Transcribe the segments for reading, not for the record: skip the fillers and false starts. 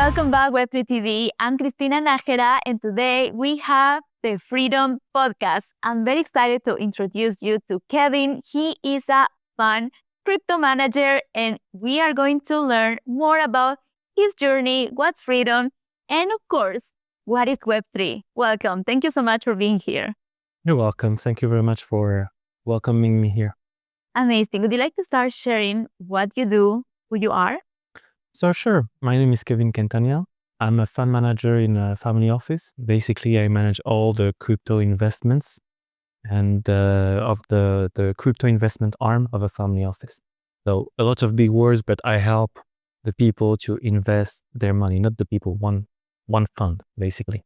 Welcome back, Web3 TV. I'm Cristina Nájera, and today we have the Freedom Podcast. I'm very excited to introduce you to Kevin. He is a fun crypto manager, and we are going to learn more about his journey, what's freedom, and of course, what is Web3. Welcome. Thank you so much for being here. You're welcome. Thank you very much for welcoming me here. Amazing. Would you like to start sharing what you do, who you are? So sure, my name is Kevin Quintanilla. I'm a fund manager in a family office. Basically, I manage all the crypto investments and of the crypto investment arm of a family office. So a lot of big words, but I help the people to invest their money, not the people, one fund, basically.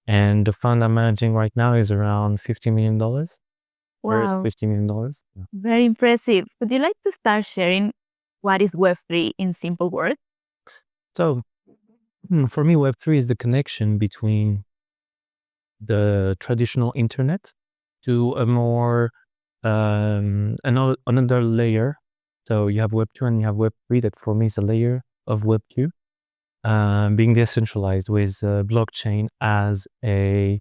And the fund I'm managing right now is around $50 million. Where is Wow, $50 million? Yeah. very impressive. Would you like to start sharing what is Web3 in simple words? So for me, Web3 is the connection between the traditional internet to a more another layer. So you have Web2 and you have Web3. That for me is a layer of Web2, being decentralized with blockchain as a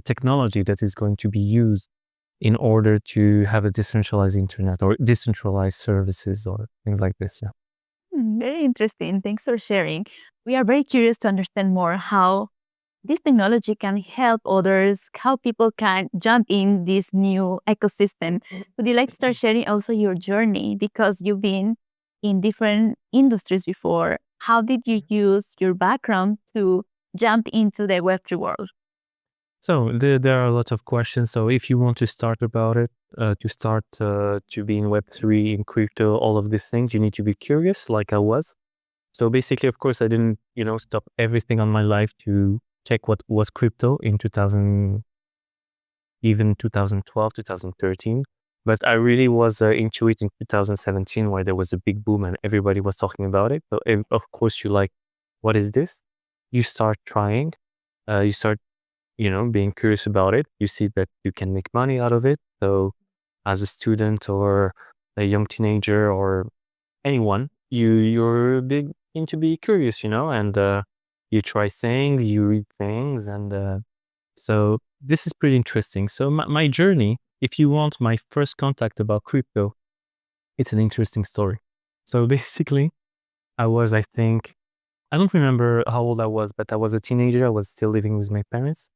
technology that is going to be used in order to have a decentralized internet or decentralized services or things like this. Yeah. Very interesting. Thanks for sharing. We are very curious to understand more how this technology can help others, how people can jump in this new ecosystem. Would you like to start sharing also your journey? Because you've been in different industries before. How did you use your background to jump into the Web3 world? So there are a lot of questions. So if you want to start about it, to be in Web3, in crypto, all of these things, you need to be curious like I was. So basically, of course, I didn't, stop everything on my life to check what was crypto in 2012, 2013. But I really was into it in 2017, where there was a big boom and everybody was talking about it. So of course, you like, what is this? You start trying, you start being curious about it. You see that you can make money out of it. So as a student or a young teenager or anyone, you're big into be curious, and you try things, you read things. And so this is pretty interesting. So my journey, if you want my first contact about crypto, it's an interesting story. So basically, I don't remember how old I was, but I was a teenager. I was still living with my parents.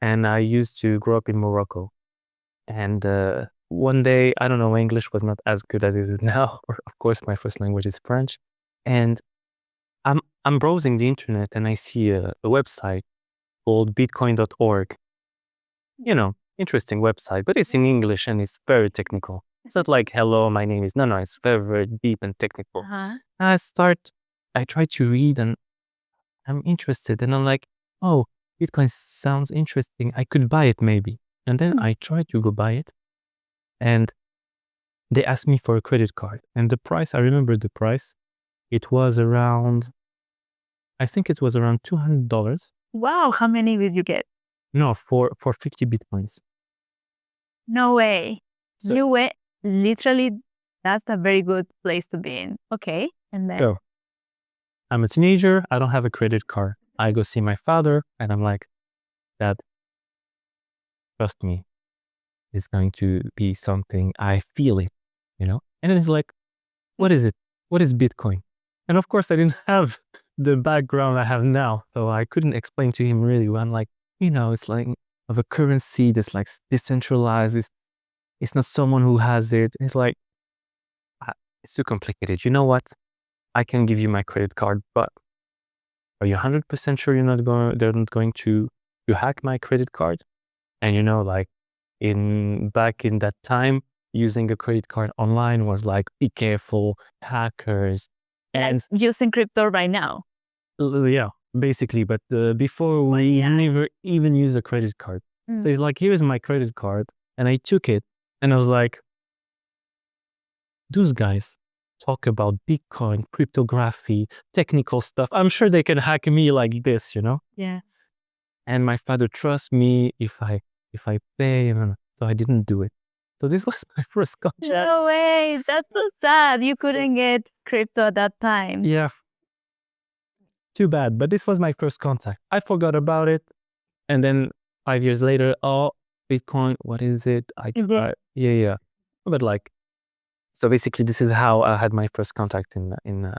And I used to grow up in Morocco. And one day, I don't know, my English was not as good as it is now. Of course, my first language is French. And I'm browsing the internet and I see a website called bitcoin.org. Interesting website, but it's in English and it's very technical. It's not like, hello, my name is, no, it's very, very deep and technical. I try to read and I'm interested and I'm like, oh, Bitcoin sounds interesting. I could buy it maybe. And then I tried to go buy it. And they asked me for a credit card. And the price, I remember the price. It was around, I think it was around $200. Wow, how many did you get? No, for 50 Bitcoins. No way. So- You went literally, that's a very good place to be in. Okay. And then So I'm a teenager. I don't have a credit card. I go see my father and I'm like, Dad, trust me, it's going to be something. I feel it, And then he's like, what is it? What is Bitcoin? And of course, I didn't have the background I have now. So I couldn't explain to him really well. I'm like, it's like of a currency that's like decentralized. It's not someone who has it. It's like, it's too complicated. You know what? I can give you my credit card, but are you 100% sure they're not going to hack my credit card? And like back in that time, using a credit card online was like, be careful, hackers. And using crypto right now. yeah, basically, but before we never even used a credit card. So he's like, here's my credit card. And I took it and I was like, those guys talk about Bitcoin, cryptography, technical stuff. I'm sure they can hack me like this, Yeah. And my father trusts me if I pay. So I didn't do it. So this was my first contract. No way. That's so sad. You couldn't get crypto at that time. Yeah. Too bad. But this was my first contact. I forgot about it. And then 5 years later, oh, Bitcoin, what is it? I tried. Yeah. But like, so basically this is how I had my first contact in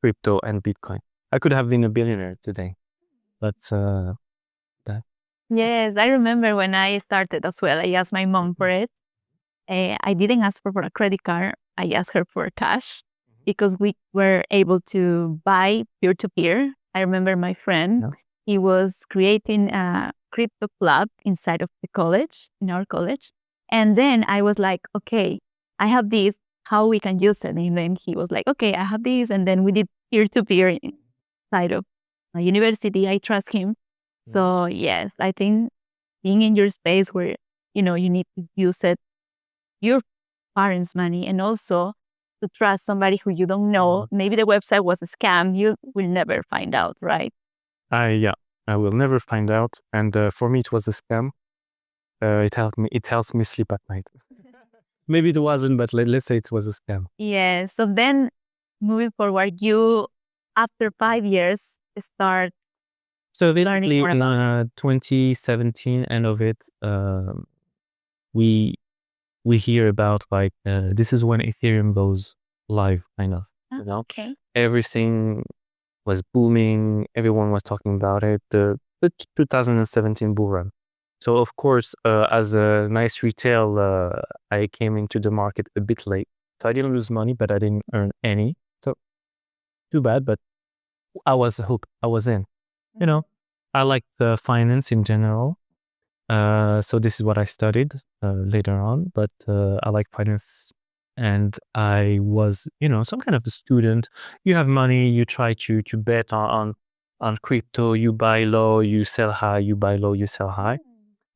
crypto and Bitcoin. I could have been a billionaire today. But that. Yes, I remember when I started as well. I asked my mom for it. I didn't ask her for a credit card. I asked her for cash because we were able to buy peer-to-peer. I remember my friend, Yeah. he was creating a crypto club inside of the college, in our college. And then I was like, okay, I have this, how we can use it. And then he was like, okay, I have this. And then we did peer-to-peer inside of a university. I trust him. So yes, I think being in your space where, you need to use it, your parents' money, and also to trust somebody who you don't know. Maybe the website was a scam. You will never find out, right? I will never find out. And for me, it was a scam. It helps me sleep at night. Maybe it wasn't, but let's say it was a scam. Yeah. So then moving forward, you, after 5 years, start. So Learning basically more in 2017, end of it, we hear about like this is when Ethereum goes live, kind of. You know, Okay. everything was booming. Everyone was talking about it. The 2017 bull run. So of course, as a nice retail, I came into the market a bit late. So I didn't lose money, but I didn't earn any. So too bad, but I was hooked. I was in. You know, I like the finance in general. So this is what I studied later on, but I like finance, and I was, some kind of a student. You have money, you try to bet on crypto. You buy low, you sell high. You buy low, you sell high.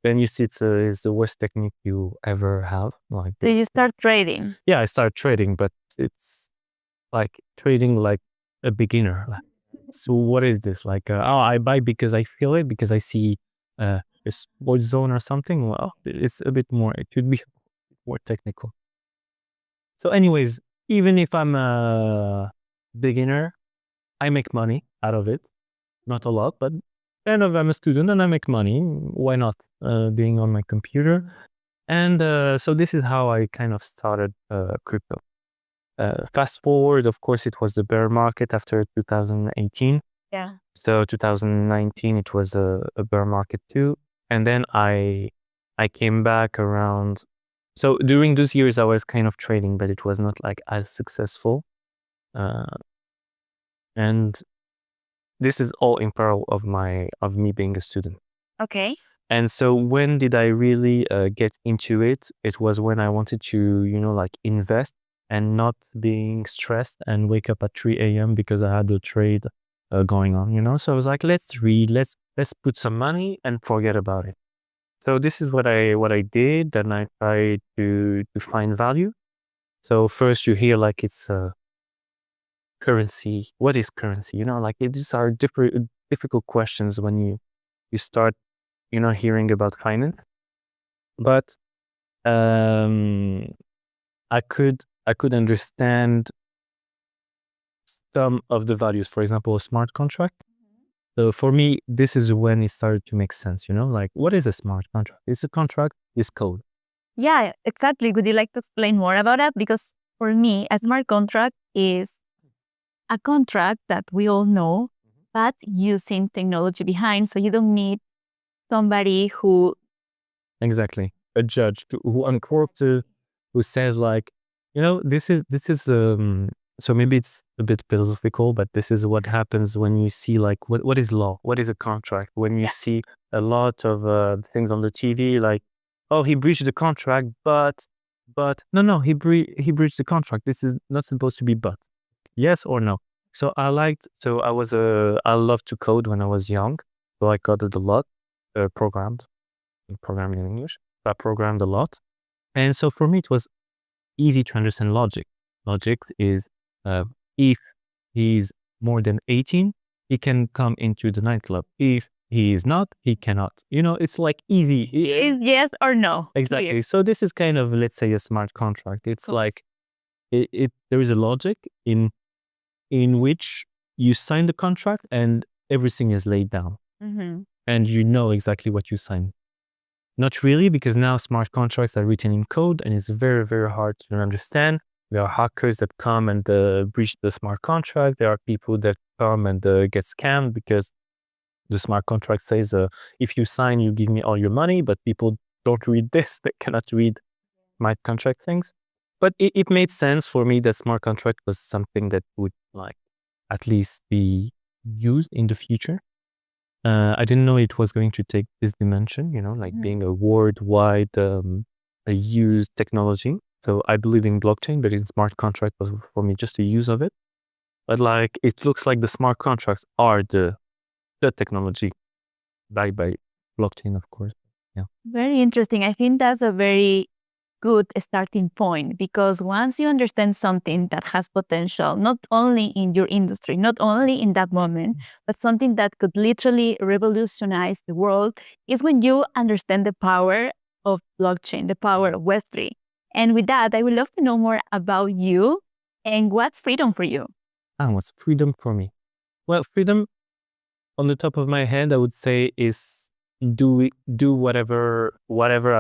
Then you see it's the worst technique you ever have. Like So you start trading. yeah, I started trading, but it's like trading like a beginner. So what is this? Like, I buy because I feel it, because I see a sports zone or something. Well, it's a bit more, it should be more technical. So anyways, even if I'm a beginner, I make money out of it. Not a lot, but kind of I'm a student and I make money. Why not? Being on my computer. And so this is how I kind of started crypto. Fast forward, of course, it was the bear market after 2018. Yeah. So 2019, it was a bear market too. And then I came back around. So during those years, I was kind of trading, but it was not like as successful. And this is all in parallel of me being a student. Okay. And so when did I really get into it? It was when I wanted to, like invest and not being stressed and wake up at 3 a.m. because I had a trade going on, So I was like, let's read, let's put some money and forget about it. So this is what I did. Then I tried to find value. So first you hear like it's currency. What is currency? Like these are difficult questions when you start, hearing about finance. But I could understand some of the values. For example, a smart contract. So for me, this is when it started to make sense. Like what is a smart contract? It's a contract. It's code. Yeah, exactly. Would you like to explain more about that? Because for me, a smart contract is a contract that we all know, but using technology behind. So you don't need somebody who. Exactly. A judge who uncorked, who says like, this is so maybe it's a bit philosophical, but this is what happens when you see like what is law, what is a contract, when you see a lot of things on the TV like, oh, he breached the contract, but no, he breached the contract. This is not supposed to be but. Yes or no. So I loved to code when I was young, so I coded a lot, programmed in English. I programmed a lot, and so for me it was easy to understand logic. Logic is if he's more than 18, he can come into the nightclub. If he is not, he cannot. It's like easy. Is yes or no? Exactly. Clear. So this is kind of, let's say, a smart contract. It's Cool. like there is a logic in which you sign the contract and everything is laid down, Mm-hmm. and you know exactly what you sign. Not really, because now smart contracts are written in code and it's very, very hard to understand. There are hackers that come and breach the smart contract. There are people that come and get scammed because the smart contract says, if you sign, you give me all your money, but people don't read this. They cannot read smart contract things. But it made sense for me that smart contract was something that would like at least be used in the future. I didn't know it was going to take this dimension, like Mhm. being a worldwide a used technology. So I believe in blockchain, but in smart contract was for me just the use of it. But like it looks like the smart contracts are the technology backed by blockchain, of course. Yeah. Very interesting. I think that's a very good starting point because once you understand something that has potential, not only in your industry, not only in that moment, but something that could literally revolutionize the world, is when you understand the power of blockchain, the power of Web3. And with that, I would love to know more about you and what's freedom for you. And what's freedom for me? Well, freedom on the top of my head, I would say is do whatever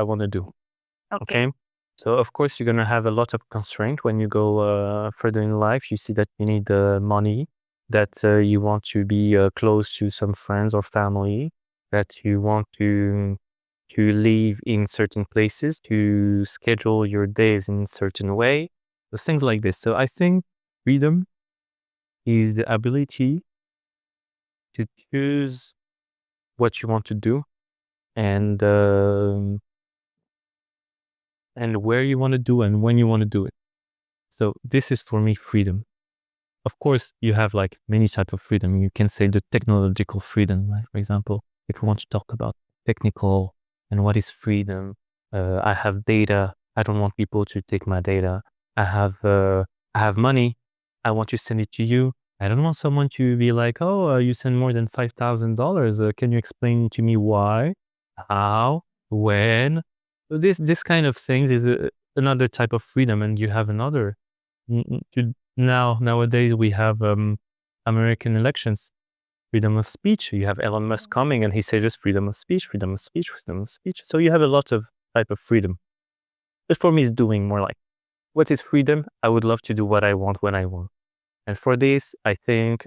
I want to do. Okay. So of course you're gonna have a lot of constraint when you go further in life. You see that you need money, that you want to be close to some friends or family, that you want to live in certain places, to schedule your days in a certain way, those things like this. So I think freedom is the ability to choose what you want to do and where you want to do and when you want to do it. So this is for me freedom. Of course, you have like many types of freedom. You can say the technological freedom, like for example, if we want to talk about technical and what is freedom. I have data. I don't want people to take my data. I have money. I want to send it to you. I don't want someone to be like, oh, you send more than $5,000. Can you explain to me why, how, when? So this kind of things is another type of freedom, and you have another. Nowadays we have American elections, freedom of speech. You have Elon Musk coming and he says just freedom of speech, freedom of speech, freedom of speech. So you have a lot of type of freedom. But for me, it's doing more like, what is freedom? I would love to do what I want when I want. And for this, I think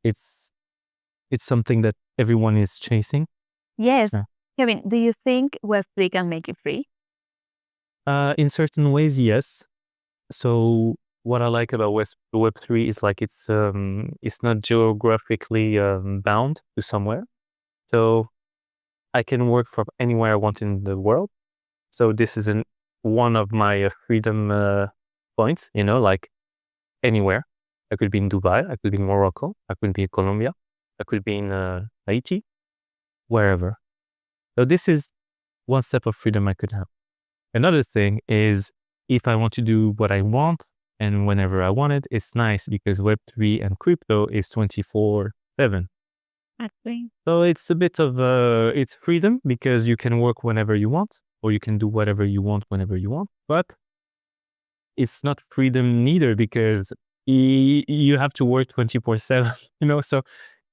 it's something that everyone is chasing. Yes. Yeah. Kevin, do you think Web3 can make it free? In certain ways, yes. So what I like about Web3 is like it's not geographically bound to somewhere. So I can work from anywhere I want in the world. So this is one of my freedom points, like anywhere. I could be in Dubai, I could be in Morocco, I could be in Colombia, I could be in Haiti, wherever. So this is one step of freedom I could have. Another thing is if I want to do what I want and whenever I want it, it's nice because Web3 and crypto is 24/7. Actually. So it's a bit of it's freedom because you can work whenever you want or you can do whatever you want whenever you want. But it's not freedom neither because you have to work 24/7, so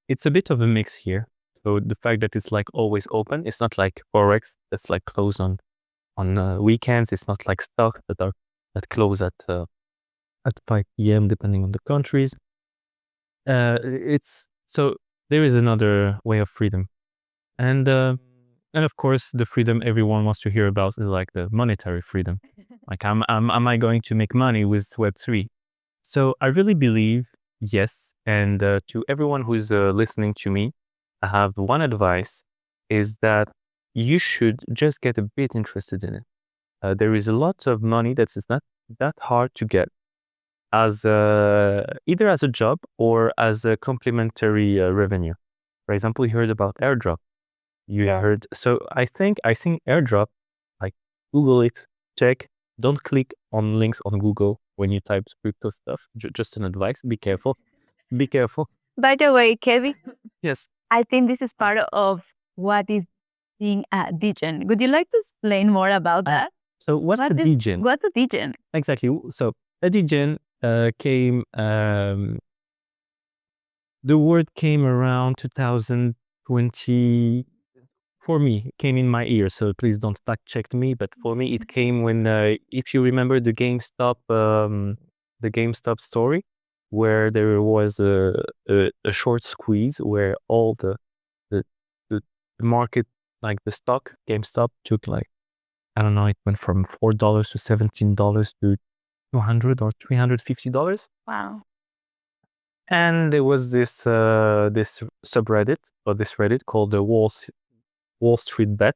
it's a bit of a mix here. So the fact that it's like always open, it's not like Forex that's like closed on weekends. It's not like stocks that close at 5 p.m. depending on the countries. It's so there is another way of freedom, and of course the freedom everyone wants to hear about is like the monetary freedom. Like, am I going to make money with Web3? So I really believe yes. And to everyone who's listening to me, I have one advice: is that you should just get a bit interested in it. There is a lot of money that is not that hard to get as either as a job or as a complementary revenue. For example, you heard about airdrop. You heard. So I think airdrop, like Google it, check. Don't click on links on Google when you type crypto stuff. Just an advice. Be careful. Be careful. By the way, Kevin, Yes. I think this is part of what is being a Degen. Would you like to explain more about that? So what's a Degen? What's a Degen? Exactly. So a Degen came. The word came around 2020. For me, it came in my ear. So please don't fact check me. But for me, it came when, if you remember the GameStop story, where there was a short squeeze where all the market, like the stock GameStop, took like, I don't know, it went from $4 to $17 to $200 or $350. Wow. And there was this subreddit or this Reddit called the Wall Street Bet,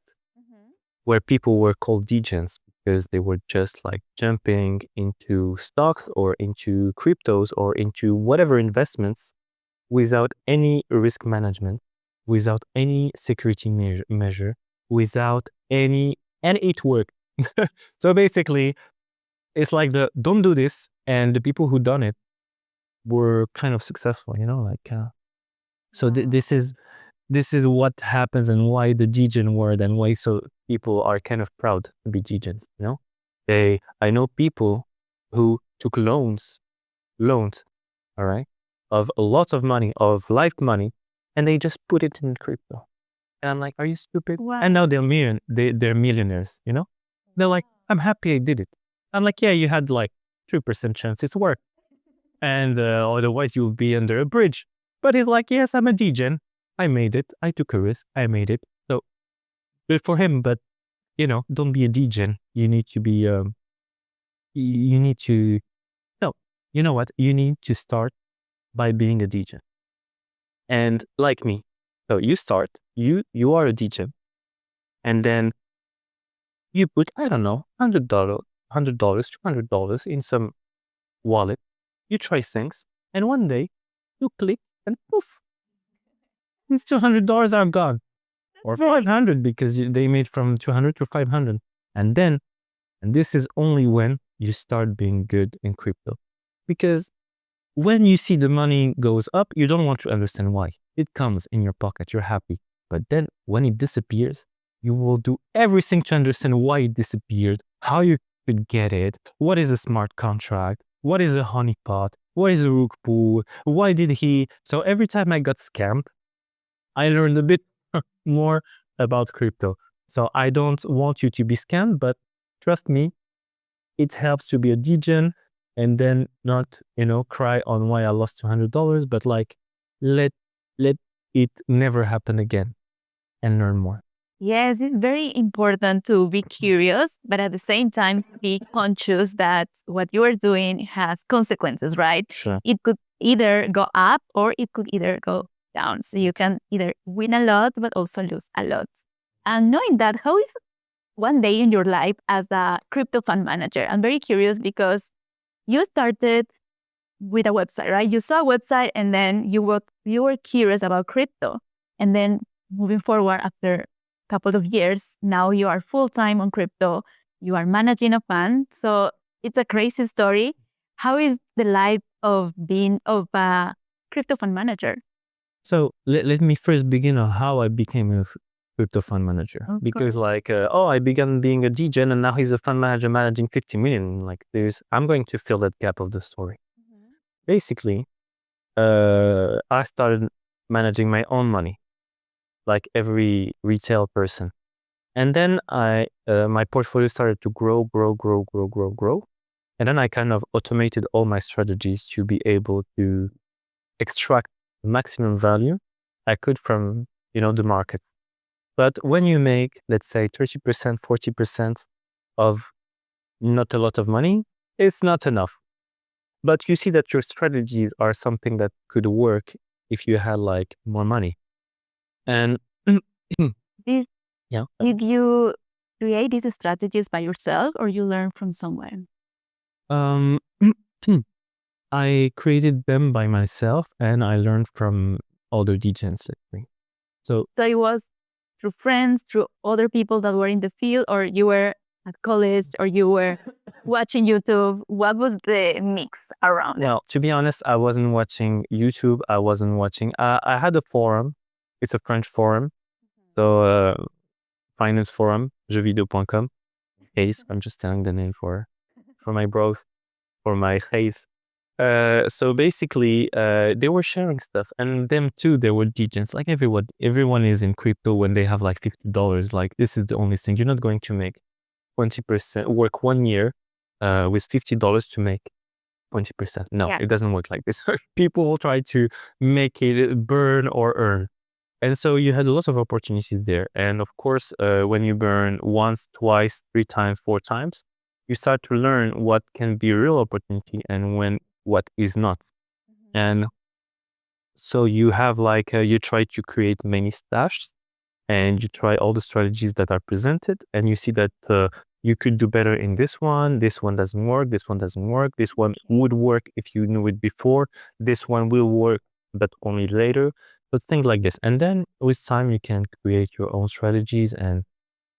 where people were called degens because they were just like jumping into stocks or into cryptos or into whatever investments without any risk management, without any security measure, without any, and it worked. So basically, it's like don't do this, and the people who done it were kind of successful, so this is what happens and why the degen word and why so people are kind of proud to be degens, I know people who took loans, all right, of a lot of money, of life money, and they just put it in crypto. And I'm like, are you stupid? Wow. And now they're millionaires, They're like, I'm happy I did it. I'm like, yeah, you had like 3% chance it's worked. And otherwise you'll be under a bridge. But he's like, yes, I'm a degen. I made it. I took a risk. I made it. So good for him. But, don't be a degen. You need to be, no, you know what? You need to start by being a degen. And like me, so you start, you are a degen. And then you put, I don't know, $100, $200 in some wallet. You try things, and one day you click and poof, it's $200 are gone. Or 500 because they made from 200 to 500. And this is only when you start being good in crypto. Because when you see the money goes up, you don't want to understand why. It comes in your pocket, you're happy. But then when it disappears, you will do everything to understand why it disappeared, how you could get it, what is a smart contract, what is a honeypot, what is a rook pool, why did he... So every time I got scammed, I learned a bit more about crypto. So I don't want you to be scammed, but trust me, it helps to be a degen and then not, cry on why I lost $200, but like let it never happen again and learn more. Yes, it's very important to be curious, but at the same time, be conscious that what you are doing has consequences, right? Sure. It could either go up or it could either go down. So you can either win a lot, but also lose a lot. And knowing that, how is one day in your life as a crypto fund manager? I'm very curious because you started with a website, right? You saw a website and then you were curious about crypto. And then moving forward after couple of years, now you are full-time on crypto, you are managing a fund. So it's a crazy story. How is the life of being a crypto fund manager? So let me first begin on how I became a crypto fund manager. Of Because course. I began being a degen and now he's a fund manager managing 50 million. Like I'm going to fill that gap of the story. Basically, I started managing my own money, like every retail person. And then my portfolio started to grow. And then I kind of automated all my strategies to be able to extract maximum value I could from, the market. But when you make, let's say 30%, 40% of not a lot of money, it's not enough. But you see that your strategies are something that could work if you had like more money. And yeah. Did you create these strategies by yourself or you learn from somewhere? I created them by myself and I learned from other degens lately. So it was through friends, through other people that were in the field, or you were at college, or you were watching YouTube? What was the mix around? Well, to be honest, I wasn't watching YouTube. I wasn't watching. I had a forum It's a French forum. So finance forum, jeuxvideo.com. Case, I'm just telling the name for my bros, for my face. So basically, they were sharing stuff, and them too, they were degens. Like everyone is in crypto when they have like $50. Like this is the only thing. You're not going to make 20% work 1 year with $50 to make 20%. No, Yeah. it doesn't work like this. People will try to make it burn or earn. And so you had a lot of opportunities there. And of course, when you burn once, twice, 3 times, 4 times, you start to learn what can be real opportunity and what is not. And so you have like, you try to create many stashes and you try all the strategies that are presented, and you see that you could do better in this one doesn't work, this one would work if you knew it before, this one will work, but only later. But things like this. And then with time, you can create your own strategies, and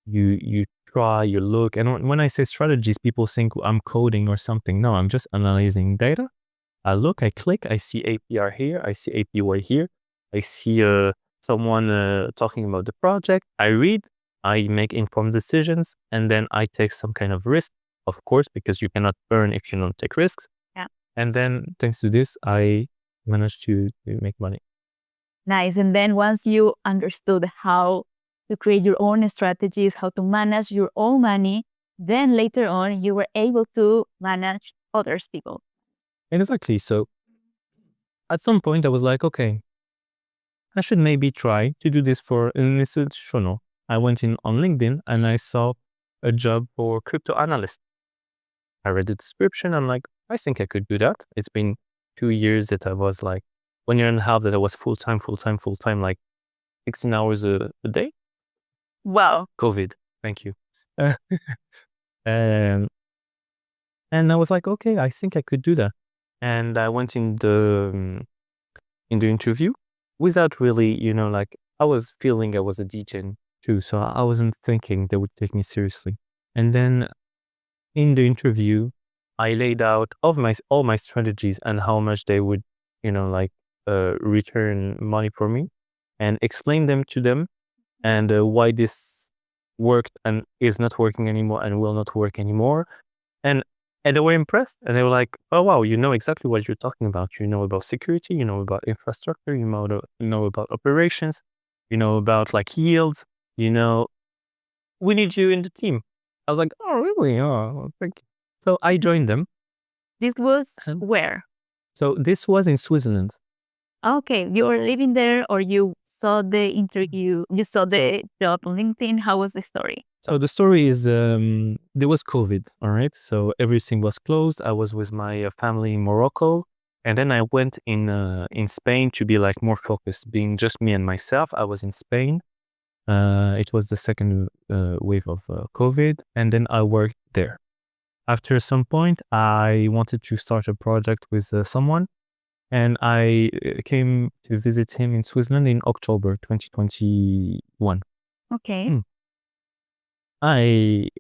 you try, you look. And when I say strategies, people think I'm coding or something. No, I'm just analyzing data. I look, I click, I see APR here, I see APY here, I see someone talking about the project. I read, I make informed decisions, and then I take some kind of risk, of course, because you cannot earn if you don't take risks. Yeah. And then thanks to this, I managed to make money. Nice. And then once you understood how to create your own strategies, how to manage your own money, then later on you were able to manage others people. And exactly. So at some point I was like, okay, I should maybe try to do this for an institutional. I went in on LinkedIn and I saw a job for crypto analyst. I read the description. I'm like, I think I could do that. It's been 2 years that I was like 1 year and a half that I was full time, like 16 hours a day. Wow. COVID. Thank you. And I was like, okay, I think I could do that. And I went in the interview without really, like I was feeling I was a degen too. So I wasn't thinking they would take me seriously. And then in the interview, I laid out all my strategies and how much they would, return money for me, and explain them to them, and why this worked and is not working anymore and will not work anymore. And they were impressed, and they were like, oh, wow, you know exactly what you're talking about. You know about security, you know about infrastructure, you know about operations, you know about like yields, we need you in the team. I was like, oh, really? Oh, thank you. So I joined them. This was where? So this was in Switzerland. Okay, you were living there, or you saw the interview, you saw the job on LinkedIn. How was the story? So the story is, there was COVID, all right? So everything was closed. I was with my family in Morocco. And then I went in Spain to be like more focused, being just me and myself. I was in Spain. It was the second wave of COVID. And then I worked there. After some point, I wanted to start a project with someone. And I came to visit him in Switzerland in October 2021. Okay.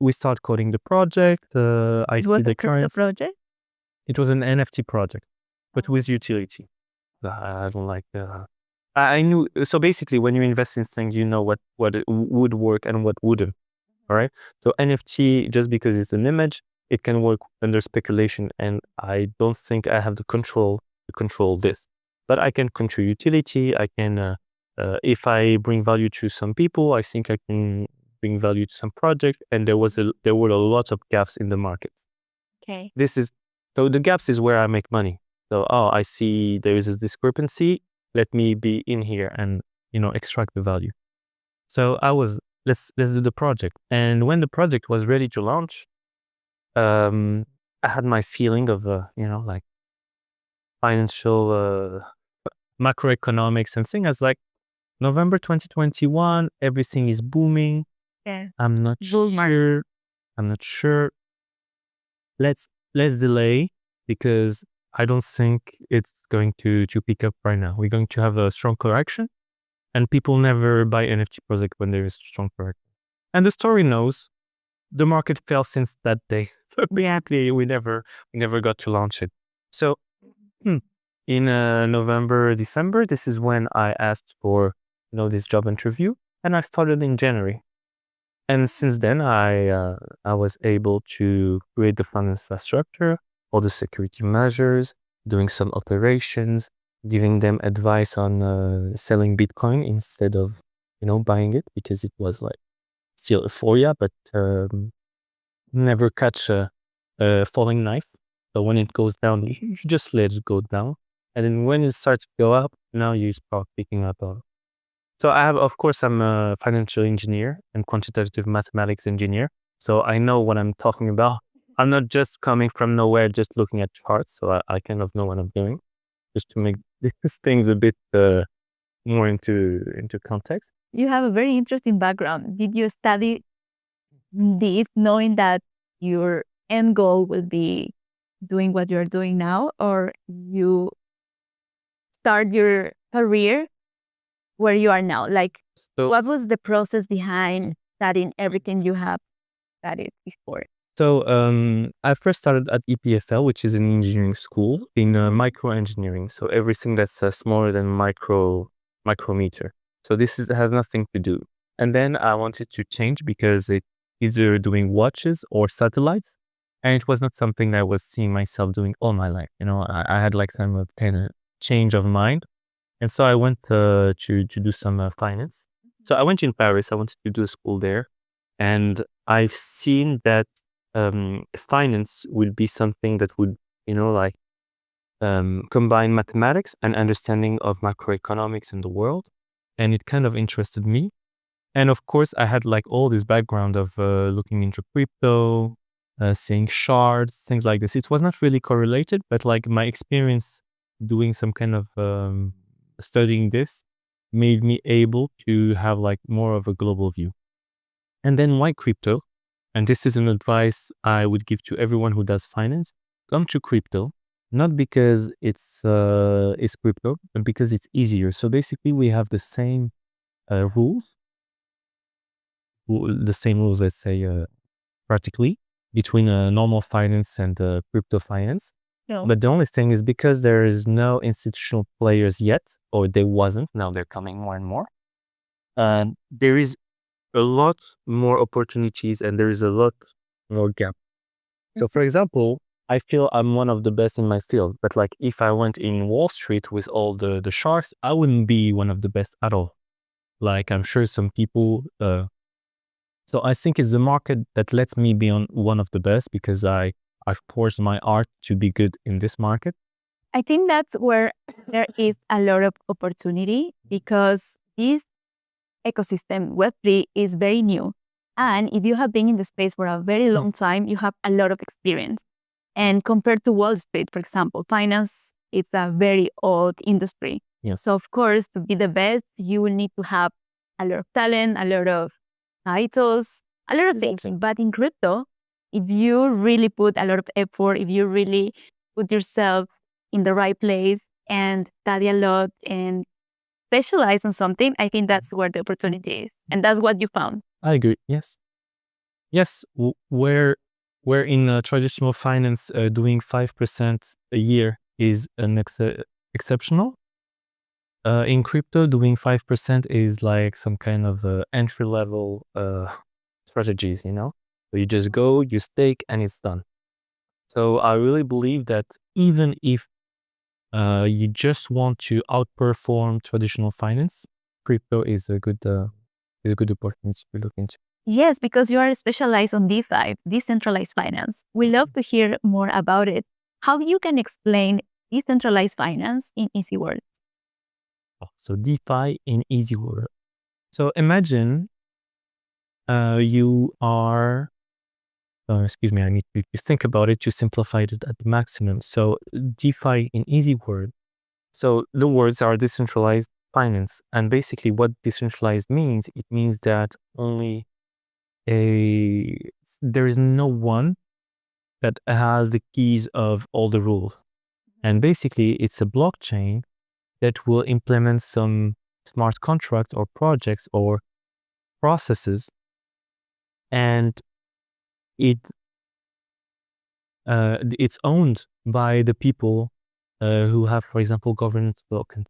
We start coding the project. I It was see the a crypto currents. project? It was an NFT project, but with utility. I don't like I knew. So basically, when you invest in things, you know what it would work and what wouldn't. All right. So NFT, just because it's an image, it can work under speculation, and I don't think I have the control to control this. But I can control utility. I can, if I bring value to some people, I think I can bring value to some project. And there were a lot of gaps in the market. Okay. So the gaps is where I make money. So, I see there is a discrepancy. Let me be in here and, extract the value. So let's do the project. And when the project was ready to launch, I had my feeling of, like financial, macroeconomics and things. As like November 2021, everything is booming. Yeah. I'm not sure. Let's delay, because I don't think it's going to pick up right now. We're going to have a strong correction, and people never buy NFT project when there is strong correction. And the story knows the market fell since that day. So basically, we never got to launch it. So in November, December, this is when I asked for this job interview, and I started in January. And since then, I was able to create the fund infrastructure, all the security measures, doing some operations, giving them advice on selling Bitcoin instead of buying it, because it was like still euphoria, but never catch a falling knife. So when it goes down, you just let it go down, and then when it starts to go up, now you start picking up on. So of course, I'm a financial engineer and quantitative mathematics engineer. So I know what I'm talking about. I'm not just coming from nowhere, just looking at charts. So I kind of know what I'm doing, just to make these things a bit more into context. You have a very interesting background. Did you study this knowing that your end goal will be doing what you're doing now, or you start your career where you are now? Like, So what was the process behind studying everything you have studied before? So I first started at EPFL, which is an engineering school in microengineering. So everything that's smaller than micrometer. So has nothing to do. And then I wanted to change because it either doing watches or satellites, and it was not something I was seeing myself doing all my life. I had like some kind of change of mind, and so I went to do some finance. So I went in Paris. I wanted to do a school there, and I've seen that finance will be something that would, combine mathematics and understanding of macroeconomics in the world. And it kind of interested me. And of course, I had like all this background of looking into crypto, seeing shards, things like this. It was not really correlated, but like my experience doing some kind of studying this made me able to have like more of a global view. And then why crypto? And this is an advice I would give to everyone who does finance. Come to crypto, not because it's crypto, but because it's easier. So basically, we have the same rules, let's say, practically, between normal finance and crypto finance. No. But the only thing is, because there is no institutional players yet, or there wasn't, now they're coming more and more, there is a lot more opportunities and there is a lot more gap. So for example, I feel I'm one of the best in my field, but like if I went in Wall Street with all the sharks, I wouldn't be one of the best at all. Like I'm sure some people, so I think it's the market that lets me be one of the best, because I've forged my art to be good in this market. I think that's where there is a lot of opportunity, because this ecosystem, Web3, is very new. And if you have been in the space for a very long time, you have a lot of experience. And compared to Wall Street, for example, finance is a very old industry. Yes. So of course, to be the best, you will need to have a lot of talent, a lot of titles, a lot of things. But in crypto, if you really put a lot of effort, if you really put yourself in the right place and study a lot and specialize on something, I think that's where the opportunity is. And that's what you found. I agree. Yes. Yes. Where in traditional finance, doing 5% a year is an exceptional. In crypto, doing 5% is like some kind of entry level strategies, So you just go, you stake, and it's done. So I really believe that even if you just want to outperform traditional finance, crypto is a good opportunity to look into. Yes, because you are specialized on DeFi, decentralized finance. We love to hear more about it. How you can explain decentralized finance in easy words? So DeFi in easy words. So imagine you are, excuse me, I need to think about it to simplify it at the maximum. So DeFi in easy word. So the words are decentralized finance. And basically what decentralized means, it means that there is no one that has the keys of all the rules. And basically it's a blockchain that will implement some smart contracts or projects or processes, and it's owned by the people who have, for example, governance tokens.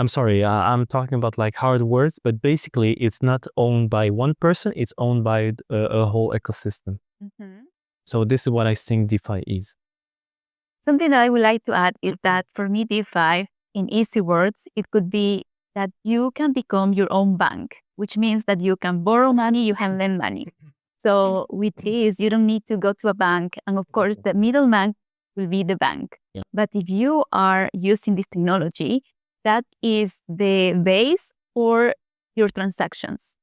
I'm sorry, I'm talking about like hard words, but basically it's not owned by one person, it's owned by a whole ecosystem. So this is what I think DeFi is. Something that I would like to add is that for me, DeFi, in easy words, it could be that you can become your own bank, which means that you can borrow money, you can lend money. So with this, you don't need to go to a bank. And of course, the middleman will be the bank. Yeah. But if you are using this technology, that is the base for your transactions.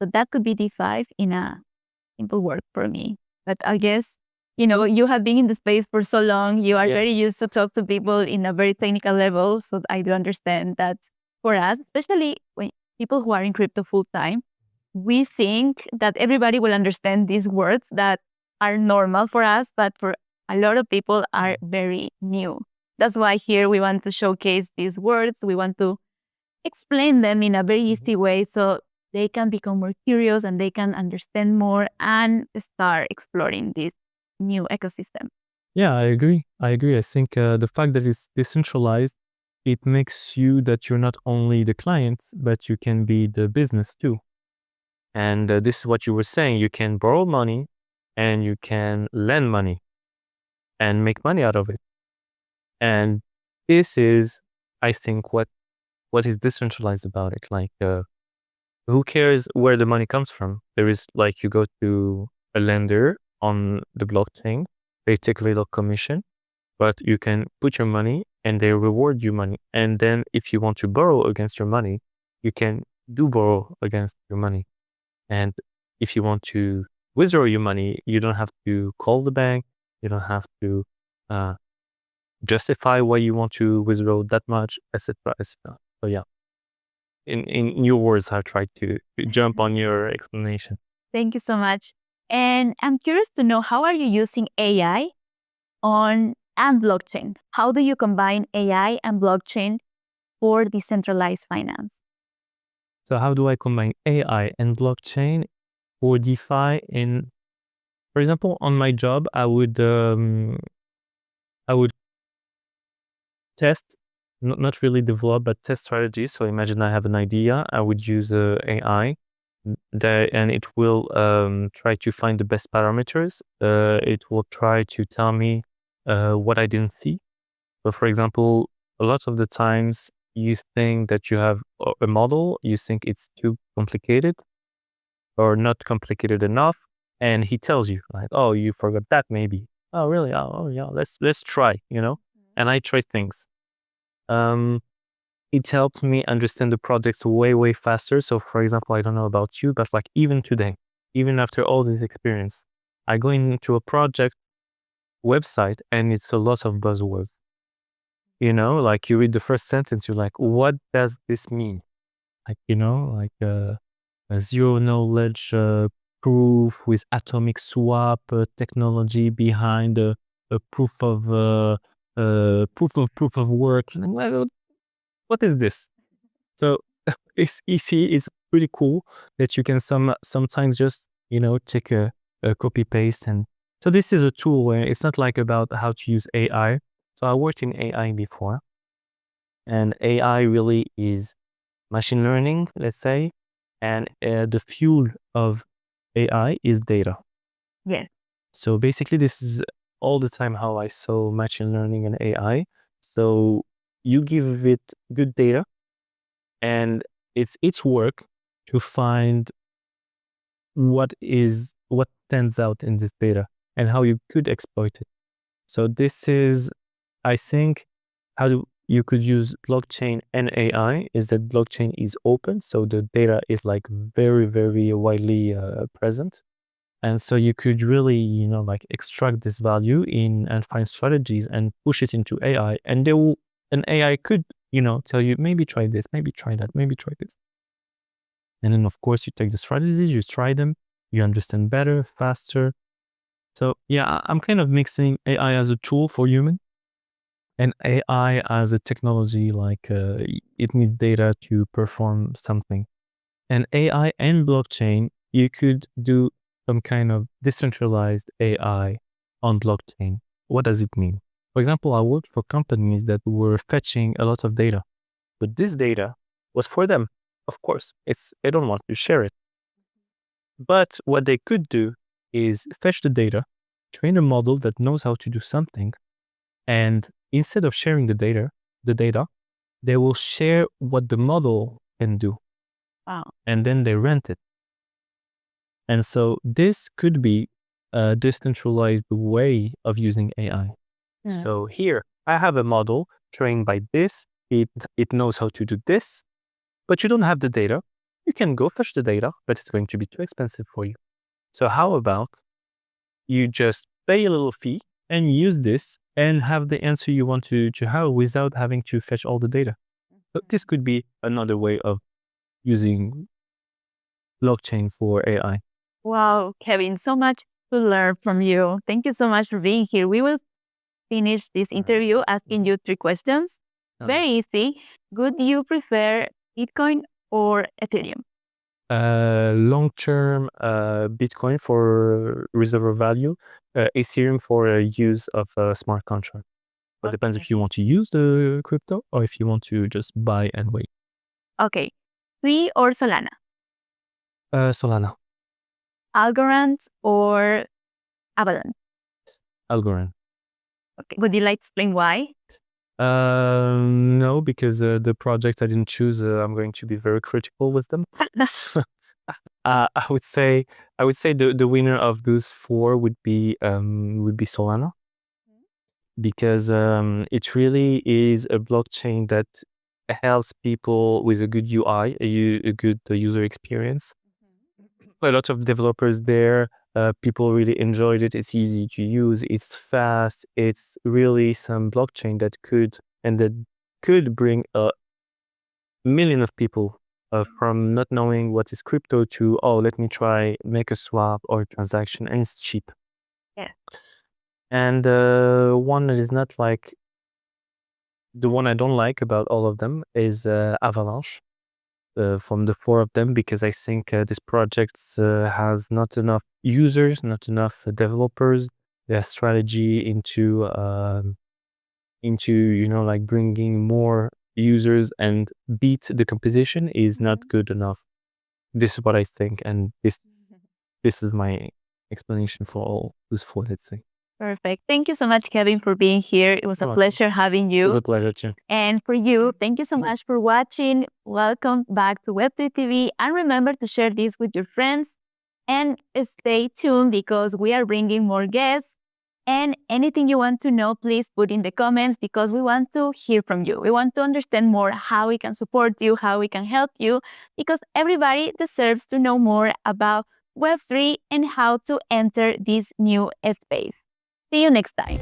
So that could be DeFi in a simple word for me. But I guess, you have been in the space for so long. You are very used to talk to people in a very technical level. So I do understand that for us, especially when people who are in crypto full time, we think that everybody will understand these words that are normal for us, but for a lot of people are very new. That's why here we want to showcase these words. We want to explain them in a very easy way so they can become more curious and they can understand more and start exploring this new ecosystem. Yeah, I agree. I think the fact that it's decentralized, it makes you that you're not only the client, but you can be the business too. And this is what you were saying. You can borrow money and you can lend money and make money out of it. And this is, I think, what is decentralized about it. Like, who cares where the money comes from? There is like, you go to a lender on the blockchain, they take a little commission, but you can put your money and they reward you money. And then if you want to borrow against your money, you can borrow against your money. And if you want to withdraw your money, you don't have to call the bank. You don't have to justify why you want to withdraw that much, etc., etc. So yeah, in your words, I tried to jump on your explanation. Thank you so much. And I'm curious to know, how are you using AI and blockchain? How do you combine AI and blockchain for decentralized finance? So how do I combine AI and blockchain for DeFi? For example, on my job, I would test, not really develop, but test strategies. So imagine I have an idea, I would use AI, and it will try to find the best parameters. It will try to tell me what I didn't see. So for example, a lot of the times you think that you have a model, you think it's too complicated or not complicated enough, and he tells you like, oh, you forgot that maybe. Oh, really? Oh yeah, let's try, and I try things. It helped me understand the projects way faster. So for example, I don't know about you, but like even today, even after all this experience, I go into a project website and it's a lot of buzzwords. Like you read the first sentence, you're like, what does this mean? Like, a zero knowledge proof with atomic swap technology behind a proof of work. And I'm like, what is this? So it's easy. It's pretty cool that you can sometimes just take a copy paste. And so this is a tool where it's not like about how to use AI. So I worked in AI before, and AI really is machine learning, let's say, and the fuel of AI is data. Yes. So basically, this is all the time how I saw machine learning and AI. So you give it good data, and it's its work to find what stands out in this data and how you could exploit it. So this is, I think, how you could use blockchain and AI is that blockchain is open, so the data is like very widely present, and so you could really like extract this value in and find strategies and push it into AI, and AI could tell you, maybe try this, maybe try that, maybe try this. And then of course you take the strategies, you try them, you understand better, faster. So yeah, I'm kind of mixing AI as a tool for human and AI as a technology, like it needs data to perform something. And AI and blockchain, you could do some kind of decentralized AI on blockchain. What does it mean? For example, I worked for companies that were fetching a lot of data. But this data was for them. Of course, they don't want to share it. But what they could do is fetch the data, train a model that knows how to do something, and instead of sharing the data, they will share what the model can do. Wow. And then they rent it. And so this could be a decentralized way of using AI. Yeah. So here, I have a model trained by this. It knows how to do this, but you don't have the data. You can go fetch the data, but it's going to be too expensive for you. So how about you just pay a little fee and use this and have the answer you want to have without having to fetch all the data. So this could be another way of using blockchain for AI. Wow, Kevin, so much to learn from you. Thank you so much for being here. We will finish this interview asking you 3 questions. Very easy. Would you prefer Bitcoin or Ethereum? Long-term Bitcoin for reserve value, Ethereum for use of a smart contract. But depends if you want to use the crypto or if you want to just buy and wait. Okay. Sui or Solana? Solana, Algorand or Avalanche? Algorand. Okay. Would you like to explain why? No, because the projects I didn't choose, I'm going to be very critical with them. I would say the winner of those 4 would be Solana, because it really is a blockchain that helps people with a good UI, a good user experience. A lot of developers there. People really enjoyed it. It's easy to use. It's fast. It's really some blockchain that could bring a million of people from not knowing what is crypto to, oh, let me try make a swap or transaction, and it's cheap. Yeah. And one that is not like the one I don't like about all of them is Avalanche. From the 4 of them, because I think this project has not enough users, not enough developers. Their strategy into like bringing more users and beat the competition is not good enough. This is what I think, and this is my explanation for all those 4, let's say. Perfect. Thank you so much, Kevin, for being here. It was a pleasure having It was you. a pleasure too. And for you, thank you so much for watching. Welcome back to Web3 TV. And remember to share this with your friends. And stay tuned because we are bringing more guests. And anything you want to know, please put in the comments because we want to hear from you. We want to understand more how we can support you, how we can help you, because everybody deserves to know more about Web3 and how to enter this new space. See you next time.